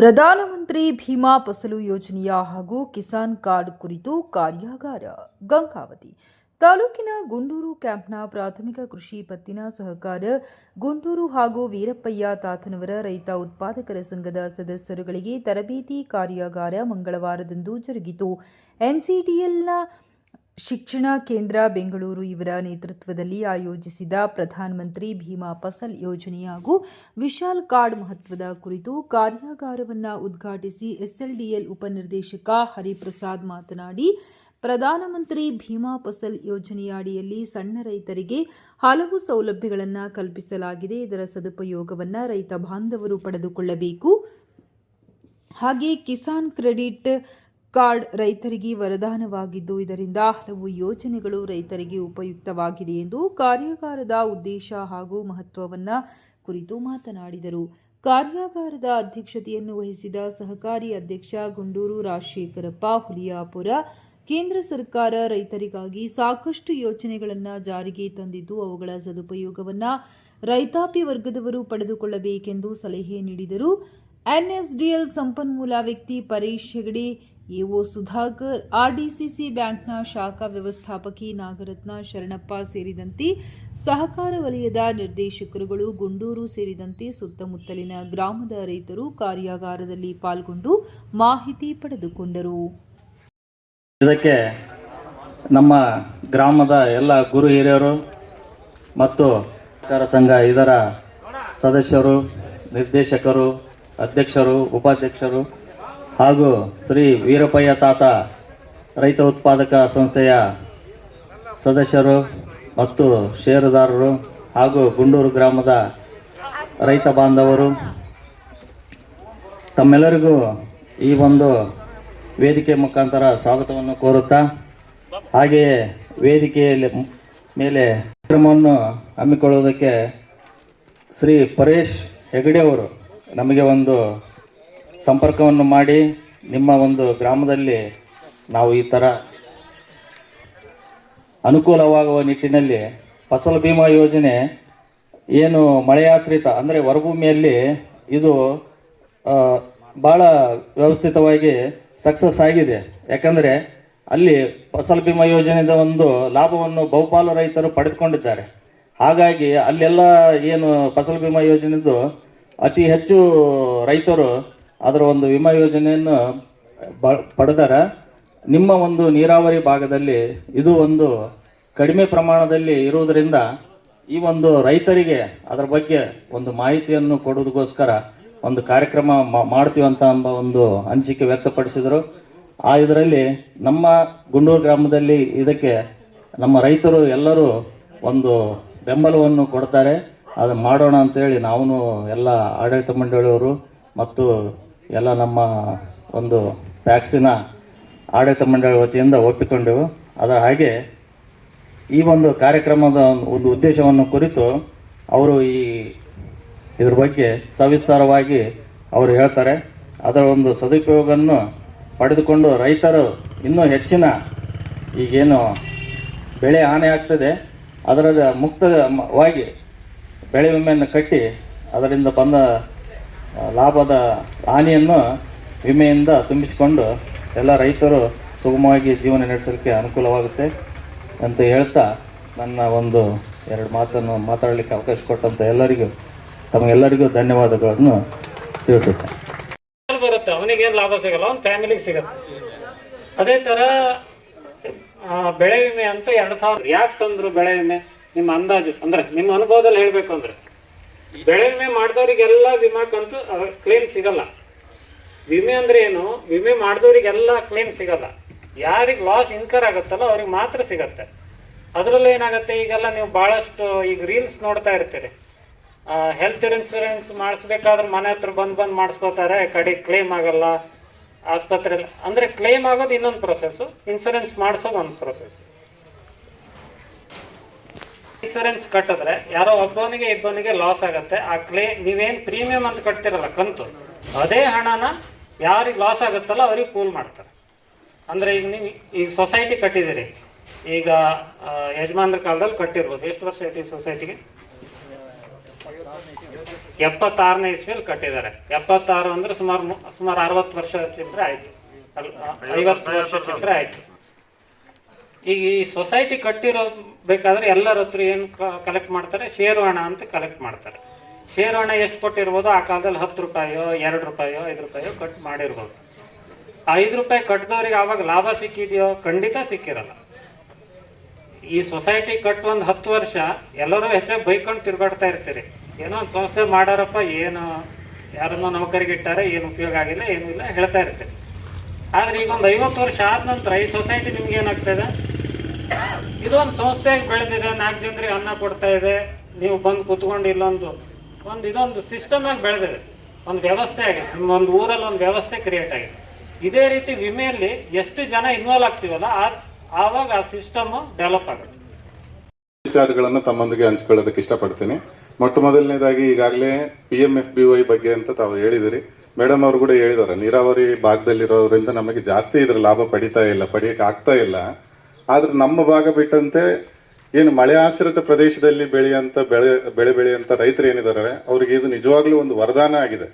ಪ್ರಧಾನಮಂತ್ರಿ ಭೀಮಾ ಫಸಲು ಯೋಜನೆಯ ಹಾಗೂ ಕಿಸಾನ್ ಕಾರ್ಡ್ ಕುರಿತು ಕಾರ್ಯಾಗಾರ. ಗಂಗಾವತಿ ತಾಲೂಕಿನ ಗುಂಡೂರು ಕ್ಯಾಂಪ್ನ ಪ್ರಾಥಮಿಕ ಕೃಷಿ ಪತ್ತಿನ ಸಹಕಾರ ಗುಂಡೂರು ಹಾಗೂ ವೀರಪ್ಪಯ್ಯ ತಾತನವರ ರೈತ ಉತ್ಪಾದಕರ ಸಂಘದ ಸದಸ್ಯರುಗಳಿಗೆ ತರಬೇತಿ ಕಾರ್ಯಾಗಾರ ಮಂಗಳವಾರದಂದು ಜರುಗಿತು. ಎನ್ಸಿಡಿಎಲ್ನ ಶಿಕ್ಷಣ ಕೇಂದ್ರ ಬೆಂಗಳೂರು ಇವರ ನೇತೃತ್ವದಲ್ಲಿ ಆಯೋಜಿಸಿದ ಪ್ರಧಾನಮಂತ್ರಿ ಭೀಮಾ ಫಸಲ್ ಯೋಜನೆ ಹಾಗೂ ವಿಶಾಲ್ ಕಾರ್ಡ್ ಮಹತ್ವದ ಕುರಿತು ಕಾರ್ಯಾಗಾರವನ್ನು ಉದ್ಘಾಟಿಸಿ ಎಸ್ಎಲ್ಡಿಎಲ್ ಉಪನಿರ್ದೇಶಕ ಹರಿಪ್ರಸಾದ್ ಮಾತನಾಡಿ, ಪ್ರಧಾನಮಂತ್ರಿ ಭೀಮಾ ಫಸಲ್ ಯೋಜನೆಯ ಅಡಿಯಲ್ಲಿ ಸಣ್ಣ ರೈತರಿಗೆ ಹಲವು ಸೌಲಭ್ಯಗಳನ್ನು ಕಲ್ಪಿಸಲಾಗಿದೆ. ಇದರ ಸದುಪಯೋಗವನ್ನು ರೈತ ಬಾಂಧವರು ಪಡೆದುಕೊಳ್ಳಬೇಕು. ಹಾಗೆ ಕಿಸಾನ್ ಕ್ರೆಡಿಟ್ ಕಾರ್ಡ್ ರೈತರಿಗೆ ವರದಾನವಾಗಿದ್ದು, ಇದರಿಂದ ಹಲವು ಯೋಜನೆಗಳು ರೈತರಿಗೆ ಉಪಯುಕ್ತವಾಗಿದೆ ಎಂದು ಕಾರ್ಯಾಗಾರದ ಉದ್ದೇಶ ಹಾಗೂ ಮಹತ್ವವನ್ನು ಕುರಿತು ಮಾತನಾಡಿದರು. ಕಾರ್ಯಾಗಾರದ ಅಧ್ಯಕ್ಷತೆಯನ್ನು ವಹಿಸಿದ ಸಹಕಾರಿ ಅಧ್ಯಕ್ಷ ಗುಂಡೂರು ರಾಜಶೇಖರಪ್ಪ ಹುಲಿಯಾಪುರ, ಕೇಂದ್ರ ಸರ್ಕಾರ ರೈತರಿಗಾಗಿ ಸಾಕಷ್ಟು ಯೋಜನೆಗಳನ್ನು ಜಾರಿಗೆ ತಂದಿದ್ದು, ಅವುಗಳ ಸದುಪಯೋಗವನ್ನು ರೈತಾಪಿ ವರ್ಗದವರು ಪಡೆದುಕೊಳ್ಳಬೇಕೆಂದು ಸಲಹೆ ನೀಡಿದರು. ಎನ್ಎಸ್ಡಿಎಲ್ ಸಂಪನ್ಮೂಲ ವ್ಯಕ್ತಿ ಪರೇಶ್ ಹೆಗಡೆ, ಎಒ ಸುಧಾಕರ್, ಆರ್ಡಿಸಿಸಿ ಬ್ಯಾಂಕ್ನ ಶಾಖಾ ವ್ಯವಸ್ಥಾಪಕಿ ನಾಗರತ್ನ ಶರಣಪ್ಪ ಸೇರಿದಂತೆ ಸಹಕಾರ ವಲಯದ ನಿರ್ದೇಶಕರುಗಳು, ಗುಂಡೂರು ಸೇರಿದಂತೆ ಸುತ್ತಮುತ್ತಲಿನ ಗ್ರಾಮದ ರೈತರು ಕಾರ್ಯಾಗಾರದಲ್ಲಿ ಪಾಲ್ಗೊಂಡು ಮಾಹಿತಿ ಪಡೆದುಕೊಂಡರು. ಇದಕ್ಕೆ ನಮ್ಮ ಗ್ರಾಮದ ಎಲ್ಲ ಗುರು ಹಿರಿಯರು ಮತ್ತು ಸಹಕಾರ ಸಂಘ ಇದರ ಸದಸ್ಯರು, ನಿರ್ದೇಶಕರು, ಅಧ್ಯಕ್ಷರು, ಉಪಾಧ್ಯಕ್ಷರು ಹಾಗೂ ಶ್ರೀ ವೀರಪ್ಪಯ್ಯ ತಾತ ರೈತ ಉತ್ಪಾದಕ ಸಂಸ್ಥೆಯ ಸದಸ್ಯರು ಮತ್ತು ಷೇರುದಾರರು ಹಾಗೂ ಗುಂಡೂರು ಗ್ರಾಮದ ರೈತ ಬಾಂಧವರು, ತಮ್ಮೆಲ್ಲರಿಗೂ ಈ ಒಂದು ವೇದಿಕೆ ಮುಖಾಂತರ ಸ್ವಾಗತವನ್ನು ಕೋರುತ್ತಾ, ಹಾಗೆಯೇ ವೇದಿಕೆಯಲ್ಲಿ ಮೇಲೆ ಕಾರ್ಯಕ್ರಮವನ್ನು ಹಮ್ಮಿಕೊಳ್ಳುವುದಕ್ಕೆ ಶ್ರೀ ಪರೇಶ್ ಹೆಗಡೆ ಅವರು ನಮಗೆ ಒಂದು ಸಂಪರ್ಕವನ್ನು ಮಾಡಿ, ನಿಮ್ಮ ಒಂದು ಗ್ರಾಮದಲ್ಲಿ ನಾವು ಈ ಥರ ಅನುಕೂಲವಾಗುವ ನಿಟ್ಟಿನಲ್ಲಿ ಫಸಲ್ ಬಿಮಾ ಯೋಜನೆ ಏನು ಮಳೆಯಾಶ್ರಿತ ಅಂದರೆ ಹೊರಭೂಮಿಯಲ್ಲಿ ಇದು ಭಾಳ ವ್ಯವಸ್ಥಿತವಾಗಿ ಸಕ್ಸಸ್ ಆಗಿದೆ. ಯಾಕಂದರೆ ಅಲ್ಲಿ ಫಸಲ್ ಬಿಮಾ ಯೋಜನೆಯ ಒಂದು ಲಾಭವನ್ನು ಬಹುಪಾಲು ರೈತರು ಪಡೆದುಕೊಂಡಿದ್ದಾರೆ. ಹಾಗಾಗಿ ಅಲ್ಲೆಲ್ಲ ಏನು ಫಸಲ್ ಬಿಮಾ ಯೋಜನೆದು ಅತಿ ಹೆಚ್ಚು ರೈತರು ಅದರ ಒಂದು ವಿಮಾ ಯೋಜನೆಯನ್ನು ಪಡೆದಾರ. ನಿಮ್ಮ ಒಂದು ನೀರಾವರಿ ಭಾಗದಲ್ಲಿ ಇದು ಒಂದು ಕಡಿಮೆ ಪ್ರಮಾಣದಲ್ಲಿ ಇರುವುದರಿಂದ ಈ ಒಂದು ರೈತರಿಗೆ ಅದರ ಬಗ್ಗೆ ಒಂದು ಮಾಹಿತಿಯನ್ನು ಕೊಡೋದಕ್ಕೋಸ್ಕರ ಒಂದು ಕಾರ್ಯಕ್ರಮ ಮಾಡ್ತೀವಂತ ಎಂಬ ಒಂದು ಅನಿಸಿಕೆ ವ್ಯಕ್ತಪಡಿಸಿದರು. ಇದರಲ್ಲಿ ನಮ್ಮ ಗುಂಡೂರು ಗ್ರಾಮದಲ್ಲಿ ಇದಕ್ಕೆ ನಮ್ಮ ರೈತರು ಎಲ್ಲರೂ ಒಂದು ಬೆಂಬಲವನ್ನು ಕೊಡ್ತಾರೆ. ಅದು ಮಾಡೋಣ ಅಂತೇಳಿ ನಾವು ಎಲ್ಲ ಆಡಳಿತ ಮಂಡಳಿಯವರು ಮತ್ತು ಎಲ್ಲ ನಮ್ಮ ಒಂದು ಟ್ಯಾಕ್ಸಿನ ಆಡಳಿತ ಮಂಡಳಿ ವತಿಯಿಂದ ಒಪ್ಪಿಕೊಂಡೆವು. ಅದರ ಹಾಗೆ ಈ ಒಂದು ಕಾರ್ಯಕ್ರಮದ ಒಂದು ಉದ್ದೇಶವನ್ನು ಕುರಿತು ಅವರು ಇದ್ರ ಬಗ್ಗೆ ಸವಿಸ್ತಾರವಾಗಿ ಅವರು ಹೇಳ್ತಾರೆ. ಅದರ ಒಂದು ಸದುಪಯೋಗವನ್ನು ಪಡೆದುಕೊಂಡು ರೈತರು ಇನ್ನೂ ಹೆಚ್ಚಿನ ಈಗೇನು ಬೆಳೆ ಹಾನಿ ಆಗ್ತದೆ ಅದರ ಮುಕ್ತವಾಗಿ ಬೆಳೆ ವಿಮೆಯನ್ನು ಕಟ್ಟಿ ಅದರಿಂದ ಬಂದ ಲಾಭದ ಹಾನಿಯನ್ನು ವಿಮೆಯಿಂದ ತುಂಬಿಸಿಕೊಂಡು ಎಲ್ಲ ರೈತರು ಸುಗಮವಾಗಿ ಜೀವನ ನಡೆಸಲಿಕ್ಕೆ ಅನುಕೂಲವಾಗುತ್ತೆ ಅಂತ ಹೇಳ್ತಾ ನನ್ನ ಒಂದು ಎರಡು ಮಾತನ್ನು ಮಾತಾಡಲಿಕ್ಕೆ ಅವಕಾಶ ಕೊಟ್ಟಂತ ಎಲ್ಲರಿಗೂ ತಮಗೆಲ್ಲರಿಗೂ ಧನ್ಯವಾದಗಳನ್ನು ತಿಳಿಸುತ್ತೆ. ಬರುತ್ತೆ, ಅವನಿಗೇನು ಲಾಭ ಸಿಗಲ್ಲ, ಅವ್ನ ಫ್ಯಾಮಿಲಿಗೆ ಸಿಗುತ್ತೆ. ಅದೇ ಥರ ಬೆಳೆ ವಿಮೆ ಅಂತ 2000 ಯಾಕೆ ತಂದರು ಬೆಳೆ ವಿಮೆ? ನಿಮ್ಮ ಅಂದಾಜು ಅಂದರೆ ನಿಮ್ಮ ಅನುಭವದಲ್ಲಿ ಹೇಳಬೇಕು ಅಂದರೆ, ಬೆಳೆ ವಿಮೆ ಮಾಡಿದವರಿಗೆಲ್ಲ ವಿಮಾಕ್ಕಂತೂ ಕ್ಲೇಮ್ ಸಿಗಲ್ಲ. ವಿಮೆ ಅಂದರೆ ಏನು? ವಿಮೆ ಮಾಡಿದವರಿಗೆಲ್ಲ ಕ್ಲೇಮ್ ಸಿಗಲ್ಲ. ಯಾರಿಗೆ ಲಾಸ್ ಇನ್ಕರ್ ಆಗುತ್ತಲ್ಲ ಅವ್ರಿಗೆ ಮಾತ್ರ ಸಿಗತ್ತೆ. ಅದರಲ್ಲೂ ಏನಾಗುತ್ತೆ, ಈಗೆಲ್ಲ ನೀವು ಭಾಳಷ್ಟು ಈಗ ರೀಲ್ಸ್ ನೋಡ್ತಾ ಇರ್ತೀರಿ. ಹೆಲ್ತ್ ಇನ್ಶೂರೆನ್ಸ್ ಮಾಡಿಸ್ಬೇಕಾದ್ರೆ ಮನೆ ಹತ್ರ ಬಂದು ಮಾಡಿಸ್ಕೋತಾರೆ, ಕಡೆ ಕ್ಲೇಮ್ ಆಗಲ್ಲ ಆಸ್ಪತ್ರೆಯಲ್ಲಿ. ಅಂದರೆ ಕ್ಲೇಮ್ ಆಗೋದು ಇನ್ನೊಂದು ಪ್ರೊಸೆಸ್ಸು, ಇನ್ಶೂರೆನ್ಸ್ ಮಾಡಿಸೋದು ಒಂದು ಪ್ರೊಸೆಸ್. ಇನ್ಶೂರೆನ್ಸ್ ಕಟ್ಟಿದ್ರೆ ಯಾರೋ ಇಬ್ಬನಿಗೆ ಲಾಸ್ ಆಗುತ್ತೆ. ಆ ನೀವೇನು ಪ್ರೀಮಿಯಂ ಅಂತ ಕಟ್ತಿರಲ್ಲ ಕಂತು, ಅದೇ ಹಣನ ಯಾರಿಗೆ ಲಾಸ್ ಆಗುತ್ತಲ್ಲ ಅವ್ರಿಗೆ ಪೂಲ್ ಮಾಡ್ತಾರೆ. ಅಂದರೆ ಈಗ ನೀವು ಈಗ ಸೊಸೈಟಿ ಕಟ್ಟಿದ್ದೀರಿ, ಈಗ ಯಜಮಾನ್ರ ಕಾಲದಲ್ಲಿ ಕಟ್ಟಿರ್ಬೋದು. ಎಷ್ಟು ವರ್ಷ ಐತಿ ಸೊಸೈಟಿಗೆ? 76ನೇ ಇಸ್ವಿಯಲ್ಲಿ ಕಟ್ಟಿದ್ದಾರೆ. 76 ಅಂದ್ರೆ ಸುಮಾರು 60 ವರ್ಷ ಚಿಲ್ಲರೆ ಆಯ್ತು, 50 ವರ್ಷ ಚಿಲ್ಲರೆ ಆಯ್ತು. ಈಗ ಈ ಸೊಸೈಟಿ ಕಟ್ಟಿರೋಬೇಕಾದ್ರೆ ಎಲ್ಲರ ಹತ್ರ ಏನು ಕಲೆಕ್ಟ್ ಮಾಡ್ತಾರೆ, ಷೇರು ಹಣ ಅಂತ ಕಲೆಕ್ಟ್ ಮಾಡ್ತಾರೆ. ಷೇರು ಹಣ ಎಷ್ಟು ಕೊಟ್ಟಿರ್ಬೋದು ಆ ಕಾಲದಲ್ಲಿ? 10 ರೂಪಾಯೋ 2 ರೂಪಾಯೋ 5 ರೂಪಾಯೋ ಕಟ್ ಮಾಡಿರ್ಬೋದು. ಆ 5 ರೂಪಾಯಿ ಕಟ್ಟಿದವ್ರಿಗೆ ಆವಾಗ ಲಾಭ ಸಿಕ್ಕಿದೆಯೋ? ಖಂಡಿತ ಸಿಕ್ಕಿರಲ್ಲ. ಈ ಸೊಸೈಟಿ ಕಟ್ಟು ಒಂದು 10 ವರ್ಷ ಎಲ್ಲರೂ ಹೆಚ್ಚಾಗಿ ಬೈಕೊಂಡು ತಿರುಗಾಡ್ತಾ ಇರ್ತೀರಿ, ಏನೋ ಒಂದು ಸಂಸ್ಥೆ ಮಾಡಾರಪ್ಪ, ಏನು ಯಾರನ್ನೋ ನೌಕರಿಗೆ ಇಟ್ಟಾರೆ, ಏನು ಉಪಯೋಗ ಆಗಿಲ್ಲ, ಏನೂ ಇಲ್ಲ ಹೇಳ್ತಾ ಇರ್ತೀರಿ. ಆದರೆ ಈಗ ಒಂದು 50 ವರ್ಷ ಆದ ನಂತರ ಈ ಸೊಸೈಟಿ ನಿಮ್ಗೆ ಏನಾಗ್ತದೆ? ಇದೊಂದು ಸಂಸ್ಥೆಯಾಗಿ ಬೆಳೆದಿದೆ, 4 ಜನರಿಗೆ ಅನ್ನ ಕೊಡ್ತಾ ಇದೆ, ನೀವು ಬಂದು ಕೂತ್ಕೊಂಡು ಇದೊಂದು ಸಿಸ್ಟಮ್ ಆಗಿ ಬೆಳೆದಿದೆ, ಒಂದು ವ್ಯವಸ್ಥೆ ಆಗಿದೆ, ನಿಮ್ಮ ಒಂದು ಊರಲ್ಲಿ ಒಂದು ವ್ಯವಸ್ಥೆ ಕ್ರಿಯೇಟ್ ಆಗಿದೆ. ಇದೇ ರೀತಿ ವಿಮೆಯಲ್ಲಿ ಎಷ್ಟು ಜನ ಇನ್ವಾಲ್ವ್ ಆಗ್ತೀವಲ್ಲ ಆವಾಗ ಆ ಸಿಸ್ಟಮ್ ಡೆವಲಪ್ ಆಗುತ್ತೆ. ವಿಚಾರಗಳನ್ನು ತಮ್ಮೊಂದಿಗೆ ಹಂಚ್ಕೊಳ್ಳೋದಕ್ಕೆ ಇಷ್ಟಪಡ್ತೀನಿ. ಮೊಟ್ಟ ಮೊದಲನೇದಾಗಿ ಈಗಾಗಲೇ PMFBY ಬಗ್ಗೆ ಅಂತ ತಾವು ಹೇಳಿದಿರಿ, ಮೇಡಮ್ ಅವರು ಕೂಡ ಹೇಳಿದಾರೆ. ನೀರಾವರಿ ಭಾಗದಲ್ಲಿರೋದ್ರಿಂದ ನಮಗೆ ಜಾಸ್ತಿ ಇದ್ರ ಲಾಭ ಪಡಿಯಕ್ಕೆ ಆಗ್ತಾ ಇಲ್ಲ. ಆದ್ರೆ ನಮ್ಮ ಭಾಗ ಬಿಟ್ಟಂತೆ ಏನು ಮಳೆ ಆಶ್ರಿತ ಪ್ರದೇಶದಲ್ಲಿ ಬೆಳೆಯುವಂತ ರೈತರು ಏನಿದ್ದಾರೆ ಅವ್ರಿಗೆ ಇದು ನಿಜವಾಗ್ಲೂ ಒಂದು ವರದಾನ ಆಗಿದೆ.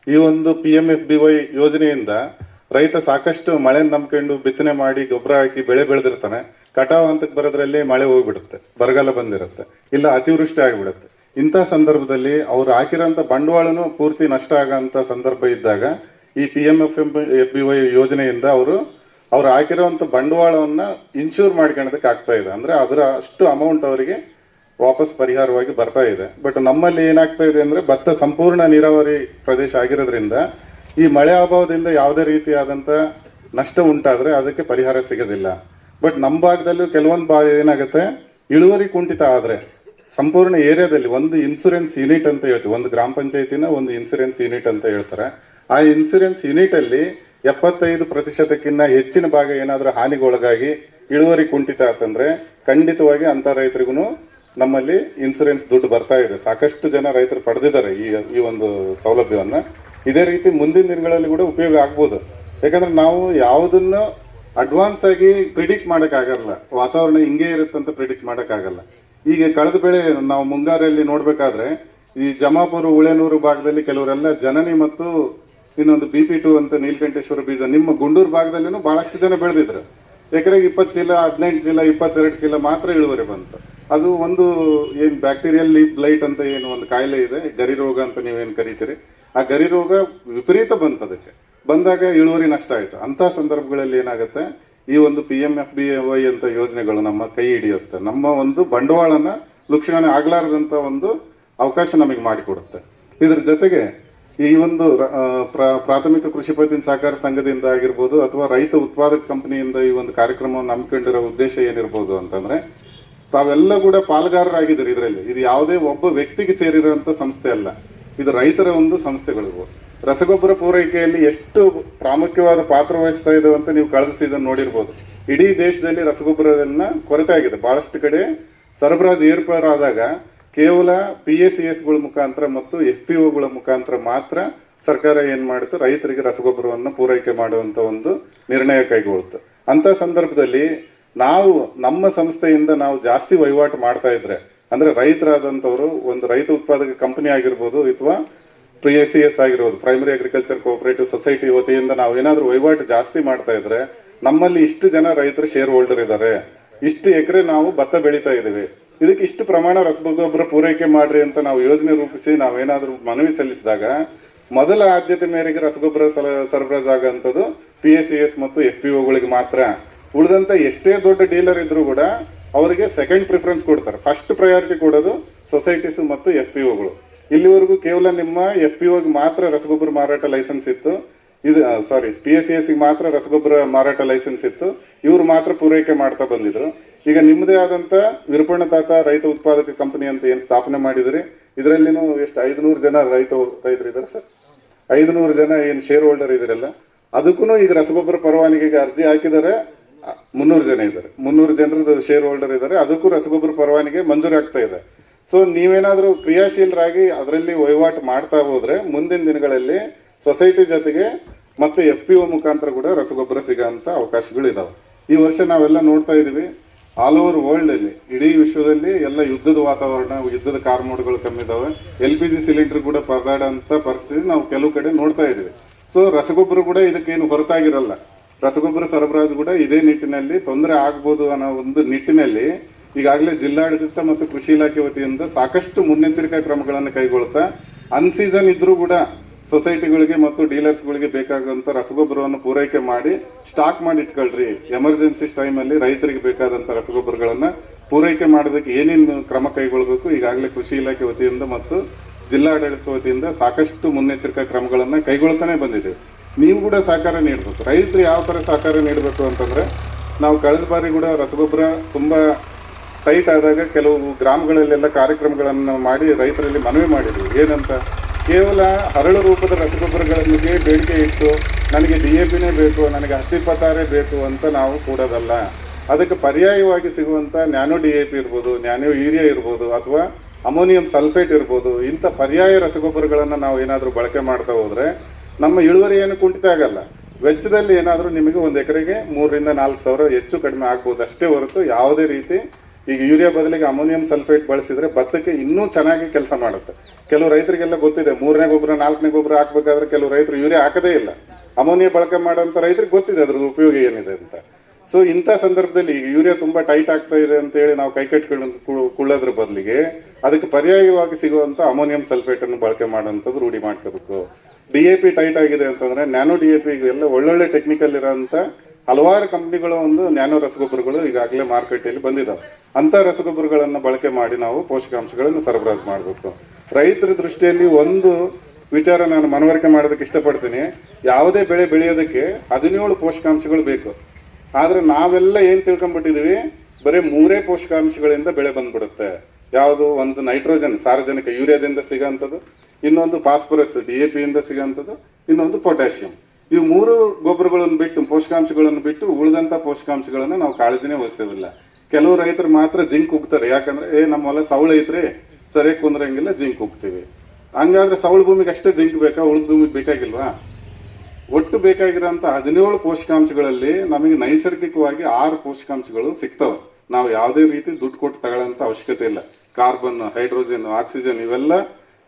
ಈ ಒಂದು PMFBY ಯೋಜನೆಯಿಂದ ರೈತ ಸಾಕಷ್ಟು ಮಳೆ ನಂಬ್ಕೊಂಡು ಬಿತ್ತನೆ ಮಾಡಿ ಗೊಬ್ಬರ ಹಾಕಿ ಬೆಳೆ ಬೆಳೆದಿರ್ತಾನೆ. ಕಟಾವ್ ಹಂತಕ್ಕೆ ಬರೋದ್ರಲ್ಲಿ ಮಳೆ ಹೋಗ್ಬಿಡುತ್ತೆ, ಬರಗಾಲ ಬಂದಿರುತ್ತೆ, ಇಲ್ಲ ಅತಿವೃಷ್ಟಿ ಆಗಿಬಿಡುತ್ತೆ. ಇಂಥ ಸಂದರ್ಭದಲ್ಲಿ ಅವ್ರು ಹಾಕಿರೋಂಥ ಬಂಡವಾಳನು ಪೂರ್ತಿ ನಷ್ಟ ಆಗಂತ ಸಂದರ್ಭ ಇದ್ದಾಗ ಈ PMFBY ಯೋಜನೆಯಿಂದ ಅವ್ರು ಹಾಕಿರೋಂಥ ಬಂಡವಾಳವನ್ನ ಇನ್ಶೂರ್ ಮಾಡ್ಕೊಳ್ಳೋದಕ್ಕೆ ಆಗ್ತಾ ಇದೆ. ಅಂದ್ರೆ ಅದರ ಅಷ್ಟು ಅಮೌಂಟ್ ಅವರಿಗೆ ವಾಪಸ್ ಪರಿಹಾರವಾಗಿ ಬರ್ತಾ ಇದೆ. ಬಟ್ ನಮ್ಮಲ್ಲಿ ಏನಾಗ್ತಾ ಇದೆ ಅಂದ್ರೆ ಭತ್ತ ಸಂಪೂರ್ಣ ನೀರಾವರಿ ಪ್ರದೇಶ ಆಗಿರೋದ್ರಿಂದ ಈ ಮಳೆ ಅಭಾವದಿಂದ ಯಾವುದೇ ರೀತಿಯಾದಂತ ನಷ್ಟ ಉಂಟಾದ್ರೆ ಅದಕ್ಕೆ ಪರಿಹಾರ ಸಿಗೋದಿಲ್ಲ. ಬಟ್ ನಮ್ಮ ಭಾಗದಲ್ಲೂ ಕೆಲವೊಂದು ಭಾಗ ಏನಾಗುತ್ತೆ, ಇಳುವರಿ ಕುಂಠಿತ ಆದ್ರೆ ಸಂಪೂರ್ಣ ಏರಿಯಾದಲ್ಲಿ ಒಂದು ಇನ್ಸೂರೆನ್ಸ್ ಯೂನಿಟ್ ಅಂತ ಹೇಳ್ತೀವಿ, ಒಂದು ಗ್ರಾಮ ಪಂಚಾಯತಿನ ಒಂದು ಇನ್ಸೂರೆನ್ಸ್ ಯೂನಿಟ್ ಅಂತ ಹೇಳ್ತಾರೆ. ಆ ಇನ್ಸೂರೆನ್ಸ್ ಯೂನಿಟ್ ಅಲ್ಲಿ 75%ಕ್ಕಿಂತ ಹೆಚ್ಚಿನ ಭಾಗ ಏನಾದ್ರೂ ಹಾನಿಗೊಳಗಾಗಿ ಇಳುವರಿ ಕುಂಠಿತ ಆತಂದ್ರೆ ಖಂಡಿತವಾಗಿ ಅಂತ ರೈತರಿಗೂ ನಮ್ಮಲ್ಲಿ ಇನ್ಸೂರೆನ್ಸ್ ದುಡ್ಡು ಬರ್ತಾ ಇದೆ. ಸಾಕಷ್ಟು ಜನ ರೈತರು ಪಡೆದಿದ್ದಾರೆ ಈ ಒಂದು ಸೌಲಭ್ಯವನ್ನ. ಇದೇ ರೀತಿ ಮುಂದಿನ ದಿನಗಳಲ್ಲಿ ಕೂಡ ಉಪಯೋಗ ಆಗ್ಬೋದು. ಯಾಕಂದ್ರೆ ನಾವು ಯಾವುದನ್ನು ಅಡ್ವಾನ್ಸ್ ಆಗಿ ಪ್ರಿಡಿಕ್ಟ್ ಆಗಲ್ಲ, ವಾತಾವರಣ ಹಿಂಗೆ ಇರುತ್ತಂತ ಪ್ರಿಡಿಕ್ಟ್ ಆಗಲ್ಲ. ಈಗ ಕಳೆದ ಬೆಳೆ ನಾವು ಮುಂಗಾರಲ್ಲಿ ನೋಡ್ಬೇಕಾದ್ರೆ ಈ ಜಮಾಪುರ ಉಳೆನೂರು ಭಾಗದಲ್ಲಿ ಕೆಲವರೆಲ್ಲ ಜನನಿ ಮತ್ತು ಇನ್ನೊಂದು BP2 ಅಂತ ನೀಲಕಂಠೇಶ್ವರ ಬೀಜ ನಿಮ್ಮ ಗುಂಡೂರು ಭಾಗದಲ್ಲಿನೂ ಬಹಳಷ್ಟು ಜನ ಬೆಳೆದಿದ್ರು. ಎಕರೆಗೆ 20 ಚೀಲ 18 ಚೀಲ 22 ಚೀಲ ಮಾತ್ರ ಇಳುವರಿ ಬಂತು. ಅದು ಒಂದು ಏನ್ ಬ್ಯಾಕ್ಟೀರಿಯಲ್ ಲೀಫ್ ಬ್ಲೈಟ್ ಅಂತ ಏನು ಒಂದು ಕಾಯಿಲೆ ಇದೆ, ಗರಿ ರೋಗ ಅಂತ ನೀವೇನು ಕರೀತೀರಿ, ಆ ಗರಿ ರೋಗ ವಿಪರೀತ ಬಂತು. ಅದಕ್ಕೆ ಬಂದಾಗ ಇಳುವರಿ ನಷ್ಟ ಆಯ್ತು. ಅಂತ ಸಂದರ್ಭಗಳಲ್ಲಿ ಏನಾಗುತ್ತೆ, ಈ ಒಂದು PMFBY ಅಂತ ಯೋಜನೆಗಳು ನಮ್ಮ ಕೈ ಹಿಡಿಯುತ್ತೆ. ನಮ್ಮ ಒಂದು ಬಂಡವಾಳನ ಲುಕ್ಷಣೆ ಆಗ್ಲಾರದಂತ ಒಂದು ಅವಕಾಶ ನಮಗೆ ಮಾಡಿಕೊಡುತ್ತೆ. ಇದ್ರ ಜೊತೆಗೆ ಈ ಒಂದು ಪ್ರಾಥಮಿಕ ಕೃಷಿ ಪತ್ತಿನ ಸಹಕಾರ ಸಂಘದಿಂದ ಆಗಿರ್ಬೋದು ಅಥವಾ ರೈತ ಉತ್ಪಾದಕ ಕಂಪನಿಯಿಂದ ಈ ಒಂದು ಕಾರ್ಯಕ್ರಮವನ್ನು ಹಮ್ಮಿಕೊಂಡಿರೋ ಉದ್ದೇಶ ಏನಿರ್ಬೋದು ಅಂತಂದ್ರೆ, ತಾವೆಲ್ಲ ಕೂಡ ಪಾಲುಗಾರರಾಗಿದ್ದೀರಿ ಇದರಲ್ಲಿ. ಇದು ಯಾವುದೇ ಒಬ್ಬ ವ್ಯಕ್ತಿಗೆ ಸೇರಿರುವಂತ ಸಂಸ್ಥೆ ಅಲ್ಲ, ಇದು ರೈತರ ಒಂದು ಸಂಸ್ಥೆಗಳಿಗೂ. ರಸಗೊಬ್ಬರ ಪೂರೈಕೆಯಲ್ಲಿ ಎಷ್ಟು ಪ್ರಾಮುಖ್ಯವಾದ ಪಾತ್ರ ವಹಿಸ್ತಾ ಇದೆ ಅಂತ ನೀವು ಕಳೆದ ಸೀಸನ್ ನೋಡಿರ್ಬೋದು. ಇಡೀ ದೇಶದಲ್ಲಿ ರಸಗೊಬ್ಬರದನ್ನ ಕೊರತೆ ಆಗಿದೆ. ಬಹಳಷ್ಟು ಕಡೆ ಸರಬರಾಜು ಏರ್ಪಾಡಾದಾಗ ಕೇವಲ PACSಗಳ ಮುಖಾಂತರ ಮತ್ತು FPOಗಳ ಮುಖಾಂತರ ಮಾತ್ರ ಸರ್ಕಾರ ಏನ್ ಮಾಡುತ್ತೆ, ರೈತರಿಗೆ ರಸಗೊಬ್ಬರವನ್ನು ಪೂರೈಕೆ ಮಾಡುವಂತ ಒಂದು ನಿರ್ಣಯ ಕೈಗೊಳ್ಳುತ್ತೆ. ಅಂತ ಸಂದರ್ಭದಲ್ಲಿ ನಾವು ನಮ್ಮ ಸಂಸ್ಥೆಯಿಂದ ನಾವು ಜಾಸ್ತಿ ವಹಿವಾಟು ಮಾಡ್ತಾ ಇದ್ರೆ, ಅಂದ್ರೆ ರೈತರಾದಂಥವ್ರು ಒಂದು ರೈತ ಉತ್ಪಾದಕ ಕಂಪನಿ ಆಗಿರ್ಬೋದು ಅಥವಾ PACS ಆಗಿರ್ಬೋದು, ಪ್ರೈಮರಿ ಅಗ್ರಿಕಲ್ಚರ್ ಕೋಆಪರೇಟಿವ್ ಸೊಸೈಟಿ ವತಿಯಿಂದ ನಾವು ಏನಾದ್ರೂ ವಹಿವಾಟು ಜಾಸ್ತಿ ಮಾಡ್ತಾ ಇದ್ರೆ, ನಮ್ಮಲ್ಲಿ ಇಷ್ಟು ಜನ ರೈತರು ಶೇರ್ ಹೋಲ್ಡರ್ ಇದ್ದಾರೆ, ಇಷ್ಟು ಎಕರೆ ನಾವು ಭತ್ತ ಬೆಳೀತಾ ಇದೀವಿ, ಇದಕ್ಕೆ ಇಷ್ಟು ಪ್ರಮಾಣ ರಸಗೊಬ್ಬರ ಪೂರೈಕೆ ಮಾಡ್ರಿ ಅಂತ ನಾವು ಯೋಜನೆ ರೂಪಿಸಿ ನಾವೇನಾದ್ರೂ ಮನವಿ ಸಲ್ಲಿಸಿದಾಗ ಮೊದಲ ಆದ್ಯತೆ ಮೇರೆಗೆ ರಸಗೊಬ್ಬರ ಸರಬರಾಜು ಆಗಂತದ್ದು PACS ಮತ್ತು FPOಗಳಿಗೆ ಮಾತ್ರ. ಉಳಿದಂತ ಎಷ್ಟೇ ದೊಡ್ಡ ಡೀಲರ್ ಇದ್ರೂ ಕೂಡ ಅವರಿಗೆ ಸೆಕೆಂಡ್ ಪ್ರಿಫರೆನ್ಸ್ ಕೊಡ್ತಾರೆ. ಫಸ್ಟ್ ಪ್ರಯಾರಿಟಿ ಕೊಡೋದು ಸೊಸೈಟೀಸ್ ಮತ್ತು FPOಗಳು. ಇಲ್ಲಿವರೆಗೂ ಕೇವಲ ನಿಮ್ಮ FPOಗೆ ಮಾತ್ರ ರಸಗೊಬ್ಬರ ಮಾರಾಟ ಲೈಸೆನ್ಸ್ ಇತ್ತು, PACS ಮಾತ್ರ ರಸಗೊಬ್ಬರ ಮಾರಾಟ ಲೈಸೆನ್ಸ್ ಇತ್ತು, ಇವ್ರು ಮಾತ್ರ ಪೂರೈಕೆ ಮಾಡ್ತಾ ಬಂದಿದ್ರು. ಈಗ ನಿಮ್ಮದೇ ಆದಂತ ವಿರುಪಣ್ಣ ತಾತ ರೈತ ಉತ್ಪಾದಕ ಕಂಪನಿ ಅಂತ ಏನ್ ಸ್ಥಾಪನೆ ಮಾಡಿದ್ರಿ, ಇದರಲ್ಲಿನೂ ಎಷ್ಟು 500 ಜನ ರೈತರು ಇದಾರೆ ಸರ್, 500 ಜನ ಏನ್ ಶೇರ್ ಹೋಲ್ಡರ್ ಇದಿರಲ್ಲ, ಅದಕ್ಕೂ ಈಗ ರಸಗೊಬ್ಬರ ಪರವಾನಗಿಗೆ ಅರ್ಜಿ ಹಾಕಿದರೆ 300 ಜನ ಇದ್ದಾರೆ. 300 ಜನರದ್ದು ಶೇರ್ ಹೋಲ್ಡರ್ ಇದ್ದಾರೆ, ಅದಕ್ಕೂ ರಸಗೊಬ್ಬರ ಪರವಾನಗಿ ಮಂಜೂರಿ ಆಗ್ತಾ ಇದೆ. ಸೊ ನೀವೇನಾದ್ರೂ ಕ್ರಿಯಾಶೀಲರಾಗಿ ಅದರಲ್ಲಿ ವಹಿವಾಟು ಮಾಡ್ತಾ ಹೋದ್ರೆ ಮುಂದಿನ ದಿನಗಳಲ್ಲಿ ಸೊಸೈಟಿ ಜೊತೆಗೆ ಮತ್ತೆ FPO ಮುಖಾಂತರ ಕೂಡ ರಸಗೊಬ್ಬರ ಸಿಗೋಂತ ಅವಕಾಶಗಳು ಇದಾವೆ. ಈ ವರ್ಷ ನಾವೆಲ್ಲ ನೋಡ್ತಾ ಇದೀವಿ, ಆಲ್ ಓವರ್ ವರ್ಲ್ಡ್ ಅಲ್ಲಿ ಇಡೀ ವಿಶ್ವದಲ್ಲಿ ಎಲ್ಲ ಯುದ್ಧದ ವಾತಾವರಣ, ಯುದ್ಧದ ಕಾರ್ಮೋಡ್ಗಳು ಕಮ್ಮಿ ಇದಾವೆ. LPG ಸಿಲಿಂಡರ್ ಕೂಡ ಪರದಾಡಂತ ಪರಿಸ್ಥಿತಿ ನಾವು ಕೆಲವು ಕಡೆ ನೋಡ್ತಾ ಇದೀವಿ. ಸೊ ರಸಗೊಬ್ಬರ ಕೂಡ ಇದಕ್ಕೇನು ಹೊರತಾಗಿರಲ್ಲ. ರಸಗೊಬ್ಬರ ಸರಬರಾಜು ಕೂಡ ಇದೇ ನಿಟ್ಟಿನಲ್ಲಿ ತೊಂದರೆ ಆಗ್ಬೋದು ಅನ್ನೋ ಒಂದು ನಿಟ್ಟಿನಲ್ಲಿ ಈಗಾಗಲೇ ಜಿಲ್ಲಾಡಳಿತ ಮತ್ತು ಕೃಷಿ ಇಲಾಖೆ ವತಿಯಿಂದ ಸಾಕಷ್ಟು ಮುನ್ನೆಚ್ಚರಿಕಾ ಕ್ರಮಗಳನ್ನು ಕೈಗೊಳ್ತಾ ಅನ್ಸೀಸನ್ ಇದ್ರೂ ಕೂಡ ಸೊಸೈಟಿಗಳಿಗೆ ಮತ್ತು ಡೀಲರ್ಸ್ಗಳಿಗೆ ಬೇಕಾದಂತ ರಸಗೊಬ್ಬರವನ್ನು ಪೂರೈಕೆ ಮಾಡಿ ಸ್ಟಾಕ್ ಮಾಡಿ ಇಟ್ಕೊಳ್ರಿ. ಎಮರ್ಜೆನ್ಸಿ ಟೈಮಲ್ಲಿ ರೈತರಿಗೆ ಬೇಕಾದಂತ ರಸಗೊಬ್ಬರಗಳನ್ನ ಪೂರೈಕೆ ಮಾಡೋದಕ್ಕೆ ಏನೇನು ಕ್ರಮ ಕೈಗೊಳ್ಳಬೇಕು ಈಗಾಗಲೇ ಕೃಷಿ ಇಲಾಖೆ ವತಿಯಿಂದ ಮತ್ತು ಜಿಲ್ಲಾಡಳಿತ ವತಿಯಿಂದ ಸಾಕಷ್ಟು ಮುನ್ನೆಚ್ಚರಿಕಾ ಕ್ರಮಗಳನ್ನ ಕೈಗೊಳ್ತಾನೆ ಬಂದಿದ್ದೇವೆ. ನೀವು ಕೂಡ ಸಹಕಾರ ನೀಡಬೇಕು. ರೈತರು ಯಾವ ತರ ಸಹಕಾರ ನೀಡಬೇಕು ಅಂತಂದ್ರೆ, ನಾವು ಕಳೆದ ಬಾರಿ ಕೂಡ ರಸಗೊಬ್ಬರ ತುಂಬಾ ಟೈಟ್ ಆದಾಗ ಕೆಲವು ಗ್ರಾಮಗಳಲ್ಲೆಲ್ಲ ಕಾರ್ಯಕ್ರಮಗಳನ್ನು ಮಾಡಿ ರೈತರಲ್ಲಿ ಮನವಿ ಮಾಡಿದ್ವಿ. ಏನಂತ, ಕೇವಲ ಹರಳು ರೂಪದ ರಸಗೊಬ್ಬರಗಳಿಗೆ ಬೇಡಿಕೆ ಇಟ್ಟು ನನಗೆ DAPನೇ ಬೇಕು, ನನಗೆ 1026 ಬೇಕು ಅಂತ ನಾವು ಕೂಡೋದಲ್ಲ. ಅದಕ್ಕೆ ಪರ್ಯಾಯವಾಗಿ ಸಿಗುವಂತ ನ್ಯಾನೋ DAP ಇರ್ಬೋದು, ನ್ಯಾನೋ ಯೂರಿಯಾ ಇರ್ಬೋದು, ಅಥವಾ ಅಮೋನಿಯಂ ಸಲ್ಫೇಟ್ ಇರ್ಬೋದು, ಇಂಥ ಪರ್ಯಾಯ ರಸಗೊಬ್ಬರಗಳನ್ನು ನಾವು ಏನಾದರೂ ಬಳಕೆ ಮಾಡ್ತಾ ಹೋದ್ರೆ ನಮ್ಮ ಇಳುವರಿ ಏನು ಕುಂಠಿತ ಆಗಲ್ಲ. ವೆಚ್ಚದಲ್ಲಿ ಏನಾದರೂ ನಿಮಗೆ ಒಂದು ಎಕರೆಗೆ 3 ರಿಂದ 4 ಸಾವಿರ ಹೆಚ್ಚು ಕಡಿಮೆ ಆಗ್ಬೋದು ಅಷ್ಟೇ ಹೊರತು ಯಾವುದೇ ರೀತಿ ಈಗ ಯೂರಿಯಾ ಬದಲಿಗೆ ಅಮೋನಿಯಂ ಸಲ್ಫೇಟ್ ಬಳಸಿದ್ರೆ ಭತ್ತಕ್ಕೆ ಇನ್ನೂ ಚೆನ್ನಾಗಿ ಕೆಲಸ ಮಾಡುತ್ತೆ. ಕೆಲವು ರೈತರಿಗೆಲ್ಲ ಗೊತ್ತಿದೆ, 3ನೇ ಗೊಬ್ಬರ 4ನೇ ಗೊಬ್ಬರ ಹಾಕ್ಬೇಕಾದ್ರೆ ಕೆಲವು ರೈತರು ಯೂರಿಯಾ ಹಾಕದೇ ಇಲ್ಲ. ಅಮೋನಿಯಾ ಬಳಕೆ ಮಾಡೋಂಥ ರೈತರಿಗೆ ಗೊತ್ತಿದೆ ಅದ್ರದ್ದು ಉಪಯೋಗ ಏನಿದೆ ಅಂತ. ಸೊ ಇಂಥ ಸಂದರ್ಭದಲ್ಲಿ ಈಗ ಯೂರಿಯಾ ತುಂಬಾ ಟೈಟ್ ಆಗ್ತಾ ಇದೆ ಅಂತ ಹೇಳಿ ನಾವು ಕೈಕಟ್ಟಿಕೊಳ್ಳೋದ್ರ ಬದಲಿಗೆ ಅದಕ್ಕೆ ಪರ್ಯಾಯವಾಗಿ ಸಿಗುವಂತ ಅಮೋನಿಯಂ ಸಲ್ಫೇಟ್ ಅನ್ನು ಬಳಕೆ ಮಾಡುವಂಥದ್ದು ರೂಢಿ ಮಾಡ್ಕೋಬೇಕು. DAP ಟೈಟ್ ಆಗಿದೆ ಅಂತಂದ್ರೆ ನ್ಯಾನೋ DAP ಎಲ್ಲ ಒಳ್ಳೊಳ್ಳೆ ಟೆಕ್ನಿಕಲ್ ಇರೋಂಥ ಹಲವಾರು ಕಂಪನಿಗಳು ಒಂದು ನ್ಯಾನೋ ರಸಗೊಬ್ಬರಗಳು ಈಗಾಗಲೇ ಮಾರುಕಟ್ಟೆಯಲ್ಲಿ ಬಂದಿದ್ದಾವೆ. ಅಂತ ರಸಗೊಬ್ಬರಗಳನ್ನು ಬಳಕೆ ಮಾಡಿ ನಾವು ಪೋಷಕಾಂಶಗಳನ್ನು ಸರಬರಾಜು ಮಾಡಬೇಕು. ರೈತರ ದೃಷ್ಟಿಯಲ್ಲಿ ಒಂದು ವಿಚಾರ ನಾನು ಮನವರಿಕೆ ಮಾಡೋದಕ್ಕೆ ಇಷ್ಟಪಡ್ತೀನಿ. ಯಾವುದೇ ಬೆಳೆ ಬೆಳೆಯೋದಕ್ಕೆ 17 ಪೋಷಕಾಂಶಗಳು ಬೇಕು. ಆದ್ರೆ ನಾವೆಲ್ಲ ಏನ್ ತಿಳ್ಕೊಂಡ್ಬಿಟ್ಟಿದೀವಿ, ಬರೀ 3 ಪೋಷಕಾಂಶಗಳಿಂದ ಬೆಳೆ ಬಂದ್ಬಿಡುತ್ತೆ. ಯಾವುದು, ಒಂದು ನೈಟ್ರೋಜನ್ ಸಾರಜನಕ ಯೂರಿಯಾದಿಂದ ಸಿಗೋಂಥದ್ದು, ಇನ್ನೊಂದು ಫಾಸ್ಫರಸ್ DAP ಇಂದ ಸಿಗೋಂಥದ್ದು, ಇನ್ನೊಂದು ಪೊಟ್ಯಾಷಿಯಂ. ಇವು 3 ಗೊಬ್ಬರಗಳನ್ನು ಬಿಟ್ಟು, ಪೋಷಕಾಂಶಗಳನ್ನು ಬಿಟ್ಟು ಉಳಿದಂತ ಪೋಷಕಾಂಶಗಳನ್ನು ನಾವು ಕಾಳಜಿನೇ ವಹಿಸೋದಿಲ್ಲ. ಕೆಲವು ರೈತರು ಮಾತ್ರ ಜಿಂಕ್ ಉಗ್ತಾರೆ. ಯಾಕಂದ್ರೆ ನಮ್ಮ ಹೊಲ ಸವಳ ಐತ್ರಿ, ಸರಿಯಾಗಿ ಕುಂದ್ರಂಗಿಲ್ಲ, ಜಿಂಕ್ ಉಗ್ತೀವಿ. ಹಂಗಾದ್ರೆ ಸವಳ ಭೂಮಿಗೆ ಅಷ್ಟೇ ಜಿಂಕ್ ಬೇಕಾ, ಉಳಿದ ಭೂಮಿಗೆ ಬೇಕಾಗಿಲ್ವಾ? ಒಟ್ಟು ಬೇಕಾಗಿರೋಂಥ 17 ಪೋಷಕಾಂಶಗಳಲ್ಲಿ ನಮಗೆ ನೈಸರ್ಗಿಕವಾಗಿ 6 ಪೋಷಕಾಂಶಗಳು ಸಿಗ್ತವೆ. ನಾವು ಯಾವುದೇ ರೀತಿ ದುಡ್ಡು ಕೊಟ್ಟು ತಗೊಳ್ಳೋಂಥ ಅವಶ್ಯಕತೆ ಇಲ್ಲ. ಕಾರ್ಬನ್, ಹೈಡ್ರೋಜನ್, ಆಕ್ಸಿಜನ್ ಇವೆಲ್ಲ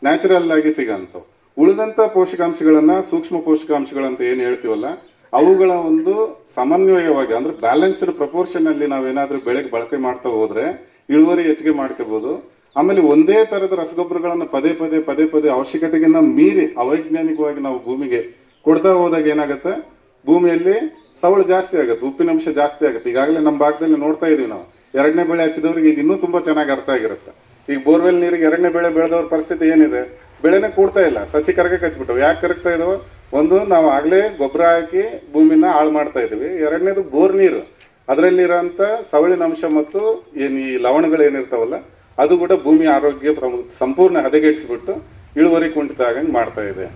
ನ್ಯಾಚುರಲ್ ಆಗಿ ಸಿಗಂತವು. ಉಳಿದಂತ ಪೋಷಕಾಂಶಗಳನ್ನ ಸೂಕ್ಷ್ಮ ಪೋಷಕಾಂಶಗಳಂತ ಏನ್ ಹೇಳ್ತೀವಲ್ಲ, ಅವುಗಳ ಒಂದು ಸಮನ್ವಯವಾಗಿ ಅಂದ್ರೆ ಬ್ಯಾಲೆನ್ಸ್ಡ್ ಪ್ರಪೋರ್ಷನ್ ಅಲ್ಲಿ ನಾವೇನಾದ್ರೂ ಬೆಳೆಗೆ ಬಳಕೆ ಮಾಡ್ತಾ ಹೋದ್ರೆ ಇಳುವರಿ ಹೆಚ್ಚಿಗೆ ಮಾಡ್ಕೋಬಹುದು. ಆಮೇಲೆ ಒಂದೇ ತರದ ರಸಗೊಬ್ಬರಗಳನ್ನ ಪದೇ ಪದೇ ಅವಶ್ಯಕತೆಗಿನ್ನ ಮೀರಿ ಅವೈಜ್ಞಾನಿಕವಾಗಿ ನಾವು ಭೂಮಿಗೆ ಕೊಡ್ತಾ ಹೋದಾಗ ಏನಾಗುತ್ತೆ, ಭೂಮಿಯಲ್ಲಿ ಸವಳು ಜಾಸ್ತಿ ಆಗುತ್ತೆ, ಉಪ್ಪಿನಂಶ ಜಾಸ್ತಿ ಆಗುತ್ತೆ. ಈಗಾಗಲೇ ನಮ್ಮ ಭಾಗದಲ್ಲಿ ನೋಡ್ತಾ ಇದೀವಿ ನಾವು. 2ನೇ ಬೆಳೆ ಹಚ್ಚಿದವ್ರಿಗೆ ಈಗ ಇನ್ನೂ ತುಂಬಾ ಚೆನ್ನಾಗಿ ಅರ್ಥ ಆಗಿರುತ್ತೆ. ಈಗ ಬೋರ್ವೆಲ್ ನೀರಿಗೆ 2ನೇ ಬೆಳೆ ಬೆಳೆದವ್ರ ಪರಿಸ್ಥಿತಿ ಏನಿದೆ, ಬೆಳೆನೇ ಕೂಡ್ತಾ ಇಲ್ಲ, ಸಸಿ ಕರಗಕ್ಕೆ ಹಚ್ಬಿಟ್ಟವು. ಯಾಕೆ ಕರಗ್ತಾ ಇದಾವ? ಒಂದು, ನಾವು ಆಗ್ಲೇ ಗೊಬ್ಬರ ಹಾಕಿ ಭೂಮಿನ ಹಾಳು ಮಾಡ್ತಾ ಇದೀವಿ. 2ನೇದು ಬೋರ್ ನೀರು, ಅದರಲ್ಲಿರೋಂಥ ಸವಳಿನ ಅಂಶ ಮತ್ತು ಈ ಲವಣಗಳು ಏನಿರ್ತಾವಲ್ಲ ಅದು ಕೂಡ ಭೂಮಿ ಆರೋಗ್ಯ ಸಂಪೂರ್ಣ ಹದಗೆಡಿಸ್ಬಿಟ್ಟು ಇಳುವರಿ ಕುಂಠಿತ ಆಗಂಗೆ ಮಾಡ್ತಾ ಇದೆ.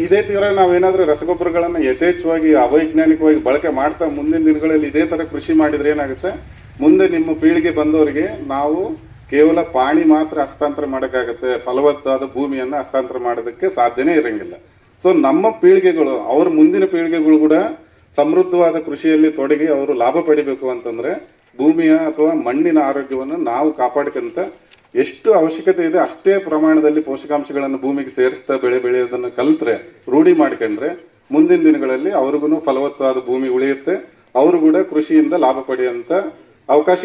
ಇದೇ ತೀರ ನಾವೇನಾದ್ರೂ ರಸಗೊಬ್ಬರಗಳನ್ನ ಯಥೇಚ್ಛವಾಗಿ ಅವೈಜ್ಞಾನಿಕವಾಗಿ ಬಳಕೆ ಮಾಡ್ತಾ ಮುಂದಿನ ದಿನಗಳಲ್ಲಿ ಇದೇ ತರ ಕೃಷಿ ಮಾಡಿದ್ರೆ ಏನಾಗುತ್ತೆ, ಮುಂದೆ ನಿಮ್ಮ ಪೀಳಿಗೆ ಬಂದವರಿಗೆ ನಾವು ಕೇವಲ ಪಾಣಿ ಮಾತ್ರ ಹಸ್ತಾಂತರ ಮಾಡೋಕ್ಕಾಗತ್ತೆ, ಫಲವತ್ತಾದ ಭೂಮಿಯನ್ನ ಹಸ್ತಾಂತರ ಮಾಡೋದಕ್ಕೆ ಸಾಧ್ಯನೇ ಇರಂಗಿಲ್ಲ. ಸೊ ನಮ್ಮ ಪೀಳಿಗೆಗಳು, ಅವ್ರ ಮುಂದಿನ ಪೀಳಿಗೆಗಳು ಕೂಡ ಸಮೃದ್ಧವಾದ ಕೃಷಿಯಲ್ಲಿ ತೊಡಗಿ ಅವರು ಲಾಭ ಪಡಿಬೇಕು ಅಂತಂದ್ರೆ ಭೂಮಿಯ ಅಥವಾ ಮಣ್ಣಿನ ಆರೋಗ್ಯವನ್ನು ನಾವು ಕಾಪಾಡ್ಕೊಂತ ಎಷ್ಟು ಅವಶ್ಯಕತೆ ಇದೆ ಅಷ್ಟೇ ಪ್ರಮಾಣದಲ್ಲಿ ಪೋಷಕಾಂಶಗಳನ್ನು ಭೂಮಿಗೆ ಸೇರಿಸ್ತಾ ಬೆಳೆ ಬೆಳೆಯೋದನ್ನು ಕಲ್ತ್ರೆ, ರೂಢಿ ಮಾಡ್ಕೊಂಡ್ರೆ ಮುಂದಿನ ದಿನಗಳಲ್ಲಿ ಅವ್ರಿಗೂ ಫಲವತ್ತಾದ ಭೂಮಿ ಉಳಿಯುತ್ತೆ, ಅವರು ಕೂಡ ಕೃಷಿಯಿಂದ ಲಾಭ ಪಡೆಯುವಂತ ಅವಕಾಶ